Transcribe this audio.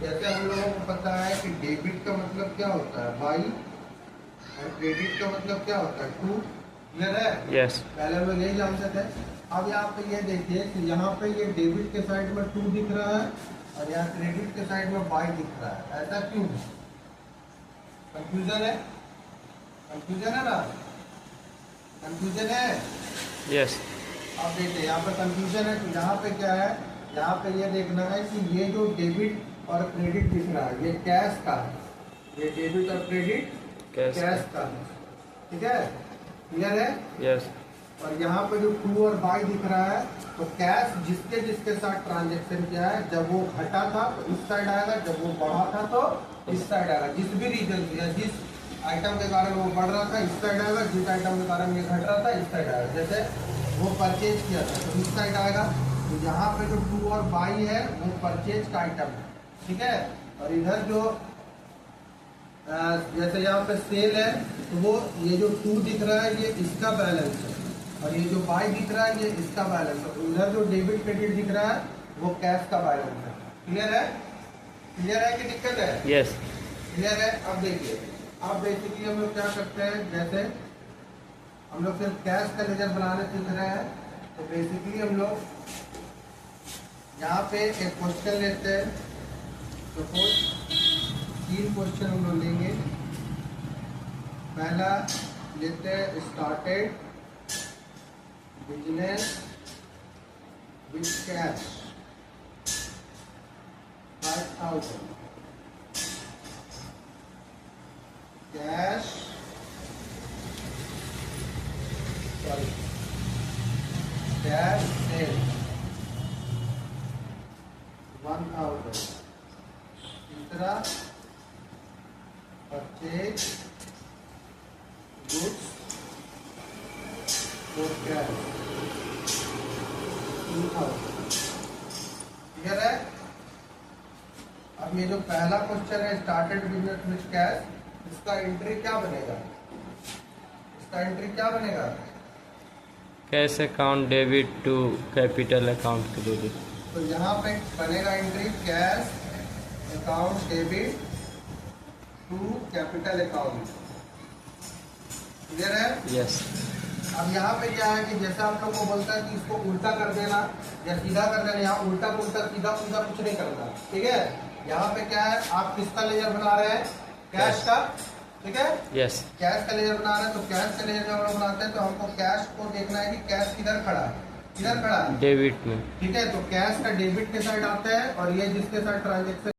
जैसे हम लोगों को पता है कि डेबिट का मतलब क्या होता है बाई, और क्रेडिट का मतलब क्या होता है टू। क्लियर है? यस। पहले हम लोग यही जानते थे। अब यहाँ पे ये देखिए कि यहाँ पे ये डेबिट के साइड में टू दिख रहा है और यहाँ क्रेडिट के साइड में बाई दिख रहा है। ऐसा क्यों है? कंफ्यूजन है? कंफ्यूजन है ना? कंफ्यूजन है? यस। अब देखिए यहाँ पे कंफ्यूजन है। तो यहाँ पे क्या है, यहाँ पे ये देखना है कि ये जो डेबिट और क्रेडिट दिख रहा है ये कैश का है। ये डेबिट और क्रेडिट कैश का है। ठीक है? क्लियर है? यस। और यहाँ पे जो टू और बाई दिख रहा है तो कैश जिसके जिसके साथ ट्रांजेक्शन किया है, जब वो घटा था तो इस साइड आएगा, जब वो बढ़ा था तो इस साइड आएगा। जिस भी रीजन या जिस आइटम के कारण वो बढ़ रहा था इस साइड आएगा, जिस आइटम के कारण ये घट रहा था इस साइड आएगा। जैसे वो परचेज किया था तो इस साइड आएगा। तो यहाँ पे जो टू और बाई है वो परचेज का आइटम है। ठीक है? और इधर जो जैसे यहाँ पे सेल है तो वो ये जो टू दिख रहा है ये इसका बैलेंस है और ये जो बाई दिख रहा है ये इसका बैलेंस है। तो इधर जो डेबिट क्रेडिट दिख रहा है वो कैश का बैलेंस है। क्लियर है? क्लियर है कि दिक्कत है? यस। क्लियर है? अब देखिए, अब बेसिकली हम लोग क्या करते हैं, जैसे हम लोग सिर्फ कैश का लेजर बनाने सीख रहे हैं तो बेसिकली हम लोग यहाँ पे एक क्वेश्चन लेते हैं। सपोज 3 क्वेश्चन हम लोग लेंगे। पहला लेते हैं started business with cash 5000 cash cash sale 1000। तीसरा purchase goods for cash 2000। Clear है? अब ये जो पहला क्वेश्चन है स्टार्टेड बिजनेस विथ कैश, इसका एंट्री क्या बनेगा? इसका एंट्री क्या बनेगा? Cash account debit to capital account credit. तो यहाँ पे बनेगा entry cash account debit to capital account. Clear है? यस। अब यहाँ पे क्या है कि जैसा आप लोग को बोलता है कि इसको उल्टा कर देना या सीधा कर देना, यहाँ उल्टा उल्टा सीधा सीधा कुछ नहीं करना। ठीक है? यहाँ पे क्या है, आप किसका लेजर बना रहे हैं? कैश का। ठीक है? यस। कैश का लेजर बना रहे हैं तो कैश का लेजर जब हम लोग बनाते हैं तो हमको कैश को देखना है कि कैश किधर खड़ा है, किधर खड़ा है डेबिट में। ठीक है? तो कैश का डेबिट के साइड आता है और ये जिसके साथ ट्रांजेक्शन